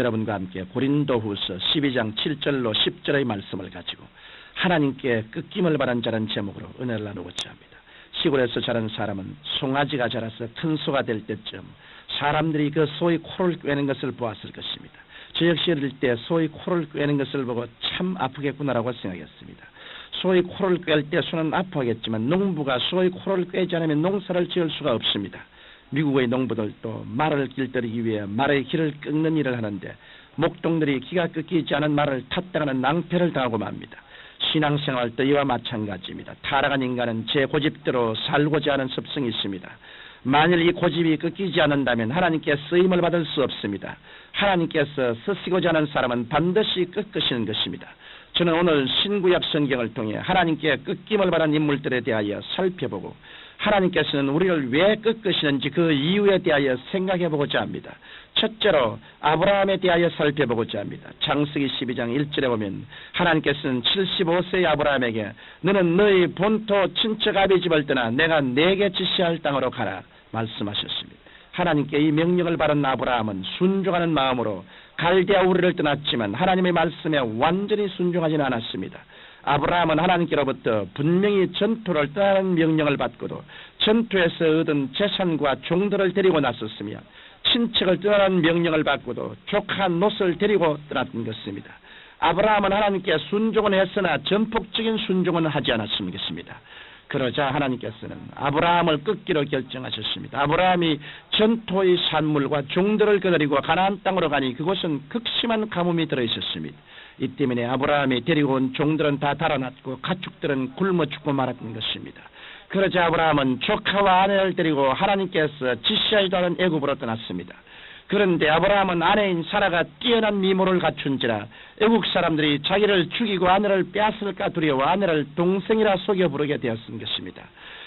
여러분과 함께 고린도후서 12장 7절로 10절의 말씀을 가지고 하나님께 꺾임을 바란 자라는 제목으로 은혜를 나누고자 합니다. 시골에서 자란 사람은 송아지가 자라서 큰 소가 될 때쯤 사람들이 그 소의 코를 꿰는 것을 보았을 것입니다. 저 역시 어릴 때 소의 코를 꿰는 것을 보고 참 아프겠구나라고 생각했습니다. 소의 코를 꿰을 때 소는 아파하겠지만 농부가 소의 코를 꿰지 않으면 농사를 지을 수가 없습니다. 미국의 농부들도 말을 길들이기 위해 말의 길을 꺾는 일을 하는데 목동들이 기가 꺾이지 않은 말을 탔다가는 낭패를 당하고 맙니다. 신앙생활도 이와 마찬가지입니다. 타락한 인간은 제 고집대로 살고자 하는 습성이 있습니다. 만일 이 고집이 꺾이지 않는다면 하나님께 쓰임을 받을 수 없습니다. 하나님께서 쓰시고자 하는 사람은 반드시 꺾으시는 것입니다. 저는 오늘 신구약 성경을 통해 하나님께 꺾임을 받은 인물들에 대하여 살펴보고 하나님께서는 우리를 왜 꺾으시는지 그 이유에 대하여 생각해보고자 합니다. 첫째로 아브라함에 대하여 살펴보고자 합니다. 창세기 12장 1절에 보면 하나님께서는 75세의 아브라함에게 너는 너희 본토 친척 아비 집을 떠나 내가 네게 지시할 땅으로 가라 말씀하셨습니다. 하나님께 이 명령을 받은 아브라함은 순종하는 마음으로 갈대아 우르를 떠났지만 하나님의 말씀에 완전히 순종하지는 않았습니다. 아브라함은 하나님께로부터 분명히 전투를 떠나는 명령을 받고도 전투에서 얻은 재산과 종들을 데리고 나섰으며 친척을 떠나는 명령을 받고도 조카 롯을 데리고 떠났던 것입니다. 아브라함은 하나님께 순종은 했으나 전폭적인 순종은 하지 않았던 것입니다. 그러자 하나님께서는 아브라함을 꺾기로 결정하셨습니다. 아브라함이 전토의 산물과 종들을 거느리고 가나안 땅으로 가니 그곳은 극심한 가뭄이 들어있었습니다. 이 때문에 아브라함이 데리고 온 종들은 다 달아났고 가축들은 굶어 죽고 말았던 것입니다. 그러자 아브라함은 조카와 아내를 데리고 하나님께서 지시하지도 않은 애굽으로 떠났습니다. 그런데 아브라함은 아내인 사라가 뛰어난 미모를 갖춘지라 애국 사람들이 자기를 죽이고 아내를 빼앗을까 두려워 아내를 동생이라 속여 부르게 되었던 것입니다.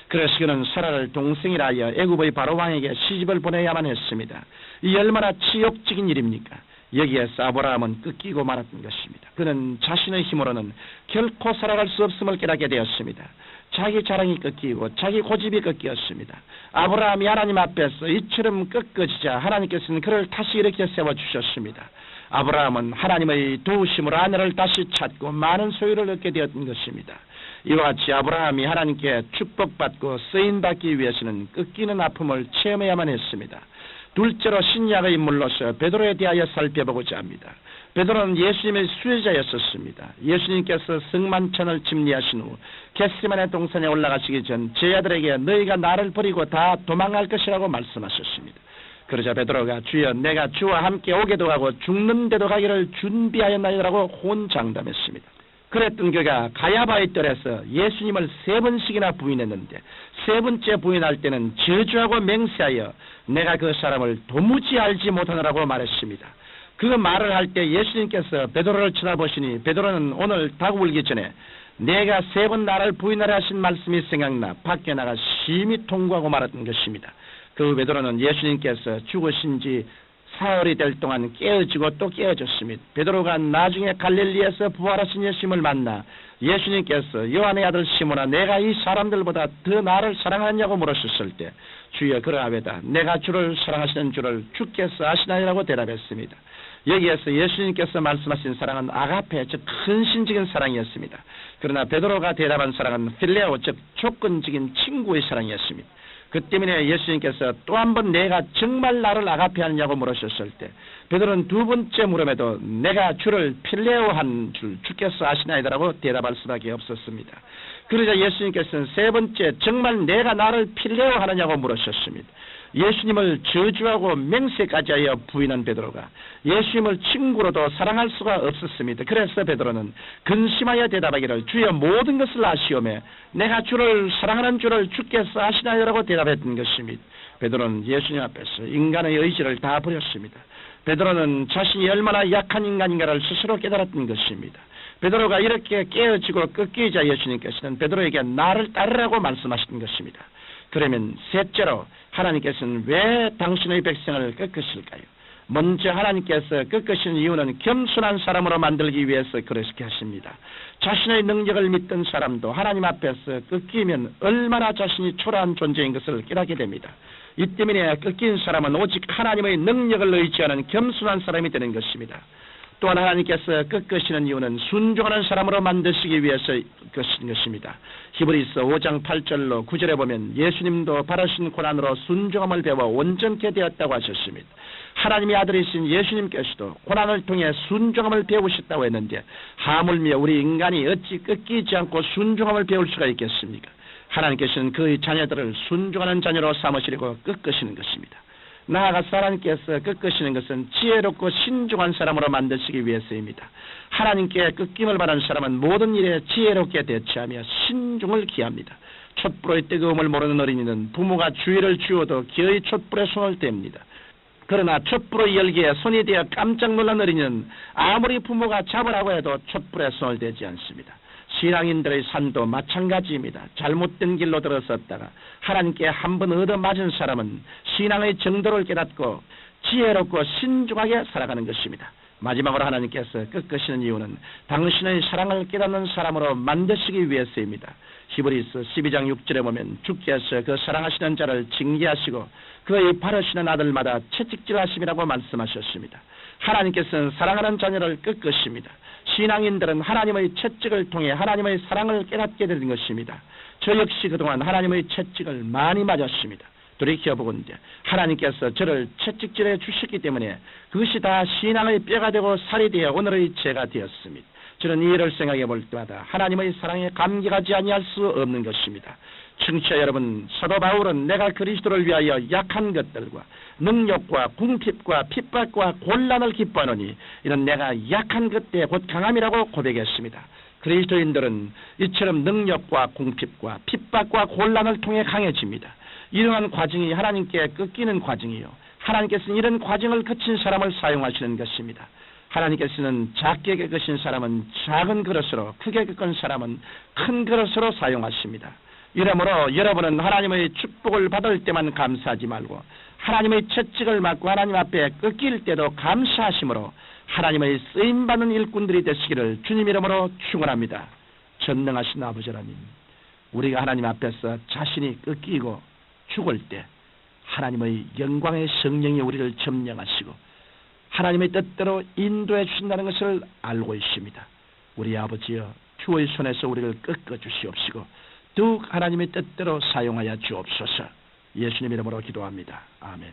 그래서 그는 사라를 동생이라 하여 애굽의 바로왕에게 시집을 보내야만 했습니다. 이 얼마나 치욕적인 일입니까? 여기에서 아브라함은 꺾이고 말았던 것입니다. 그는 자신의 힘으로는 결코 살아갈 수 없음을 깨닫게 되었습니다. 자기 자랑이 꺾이고 자기 고집이 꺾였습니다. 아브라함이 하나님 앞에서 이처럼 꺾어지자 하나님께서는 그를 다시 이렇게 세워주셨습니다. 아브라함은 하나님의 도우심으로 아내를 다시 찾고 많은 소유를 얻게 되었던 것입니다. 이와 같이 아브라함이 하나님께 축복받고 쓰임받기 위해서는 꺾이는 아픔을 체험해야만 했습니다. 둘째로 신약의 인물로서 베드로에 대하여 살펴보고자 합니다. 베드로는 예수님의 수혜자였었습니다. 예수님께서 성만찬을 침례하신 후 겟세마네 동산에 올라가시기 전 제 아들에게 너희가 나를 버리고 다 도망할 것이라고 말씀하셨습니다. 그러자 베드로가 주여 내가 주와 함께 오게도 하고 죽는데도 가기를 준비하였나이라고 혼장담했습니다. 그랬던 그가 가야바의 뜰에서 예수님을 3번씩이나 부인했는데 3번째 부인할 때는 저주하고 맹세하여 내가 그 사람을 도무지 알지 못하느라고 말했습니다. 그 말을 할 때 예수님께서 베드로를 쳐다보시니 베드로는 오늘 닭 울기 전에 내가 3번 나를 부인하라 하신 말씀이 생각나 밖에 나가 심히 통곡하고 말았던 것입니다. 그 베드로는 예수님께서 죽으신 지 사흘이 될 동안 깨어지고 또 깨어졌습니다. 베드로가 나중에 갈릴리에서 부활하신 예수님을 만나 예수님께서 요한의 아들 시몬아 내가 이 사람들보다 더 나를 사랑하느냐고 물으셨을 때 주여 그러하외다 내가 주를 사랑하시는 줄을 주께서 아시나이라고 대답했습니다. 여기에서 예수님께서 말씀하신 사랑은 아가페 즉 헌신적인 사랑이었습니다. 그러나 베드로가 대답한 사랑은 필레오 즉 조건적인 친구의 사랑이었습니다. 그 때문에 예수님께서 또 한 번 내가 정말 나를 아가페하느냐고 물으셨을 때 베드로는 2번째 물음에도 내가 주를 필레오한 줄 주께서 아시나이다라고 대답할 수밖에 없었습니다. 그러자 예수님께서는 3번째 정말 내가 나를 필레오하느냐고 물으셨습니다. 예수님을 저주하고 맹세까지 하여 부인한 베드로가 예수님을 친구로도 사랑할 수가 없었습니다. 그래서 베드로는 근심하여 대답하기를 주여 모든 것을 아시오매 내가 주를 사랑하는 줄을 주께서 아시나요라고 대답했던 것입니다. 베드로는 예수님 앞에서 인간의 의지를 다 버렸습니다. 베드로는 자신이 얼마나 약한 인간인가를 스스로 깨달았던 것입니다. 베드로가 이렇게 깨어지고 꺾이자 예수님께서는 베드로에게 나를 따르라고 말씀하신 것입니다. 그러면 셋째로 하나님께서는 왜 당신의 백성을 꺾으실까요? 먼저 하나님께서 꺾으신 이유는 겸손한 사람으로 만들기 위해서 그렇게 하십니다. 자신의 능력을 믿던 사람도 하나님 앞에서 꺾이면 얼마나 자신이 초라한 존재인 것을 깨닫게 됩니다. 이 때문에 꺾인 사람은 오직 하나님의 능력을 의지하는 겸손한 사람이 되는 것입니다. 또한 하나님께서 꺾으시는 이유는 순종하는 사람으로 만드시기 위해서 꺾으신 것입니다. 히브리서 5장 8절로 9절에 보면 예수님도 받으신 고난으로 순종함을 배워 온전케 되었다고 하셨습니다. 하나님의 아들이신 예수님께서도 고난을 통해 순종함을 배우셨다고 했는데 하물며 우리 인간이 어찌 꺾이지 않고 순종함을 배울 수가 있겠습니까? 하나님께서는 그의 자녀들을 순종하는 자녀로 삼으시려고 꺾으시는 것입니다. 나아가서 하나님께서 꺾으시는 것은 지혜롭고 신중한 사람으로 만드시기 위해서입니다. 하나님께 꺾임을 받은 사람은 모든 일에 지혜롭게 대처하며 신중을 기합니다. 촛불의 뜨거움을 모르는 어린이는 부모가 주의를 주어도 기어이 촛불에 손을 댑니다. 그러나 촛불의 열기에 손이 되어 깜짝 놀란 어린이는 아무리 부모가 잡으라고 해도 촛불에 손을 대지 않습니다. 신앙인들의 삶도 마찬가지입니다. 잘못된 길로 들어섰다가 하나님께 한번 얻어맞은 사람은 신앙의 정도를 깨닫고 지혜롭고 신중하게 살아가는 것입니다. 마지막으로 하나님께서 꺾으시는 이유는 당신의 사랑을 깨닫는 사람으로 만드시기 위해서입니다. 히브리서 12장 6절에 보면 주께서 그 사랑하시는 자를 징계하시고 그의 바르시는 아들마다 채찍질하심이라고 말씀하셨습니다. 하나님께서는 사랑하는 자녀를 꺾으십니다. 신앙인들은 하나님의 채찍을 통해 하나님의 사랑을 깨닫게 되는 것입니다. 저 역시 그동안 하나님의 채찍을 많이 맞았습니다. 돌이켜보건대 하나님께서 저를 채찍질해 주셨기 때문에 그것이 다 신앙의 뼈가 되고 살이 되어 오늘의 죄가 되었습니다. 저는 이 일을 생각해 볼 때마다 하나님의 사랑에 감격하지 아니할 수 없는 것입니다. 청취자 여러분, 사도 바울은 내가 그리스도를 위하여 약한 것들과 능력과 궁핍과 핍박과 곤란을 기뻐하노니 이는 내가 약한 것 때에 곧 강함이라고 고백했습니다. 그리스도인들은 이처럼 능력과 궁핍과 핍박과 곤란을 통해 강해집니다. 이러한 과정이 하나님께 꺾이는 과정이요, 하나님께서는 이런 과정을 거친 사람을 사용하시는 것입니다. 하나님께서는 작게 겪으신 사람은 작은 그릇으로, 크게 겪은 사람은 큰 그릇으로 사용하십니다. 이러므로 여러분은 하나님의 축복을 받을 때만 감사하지 말고 하나님의 채찍을 맞고 하나님 앞에 꺾일 때도 감사하심으로 하나님의 쓰임받는 일꾼들이 되시기를 주님 이름으로 축원합니다. 전능하신 아버지 하나님, 우리가 하나님 앞에서 자신이 꺾이고 죽을 때 하나님의 영광의 성령이 우리를 점령하시고 하나님의 뜻대로 인도해 주신다는 것을 알고 있습니다. 우리 아버지여, 주의 손에서 우리를 꺾어 주시옵시고 더욱 하나님의 뜻대로 사용하여 주옵소서. 예수님 이름으로 기도합니다. 아멘.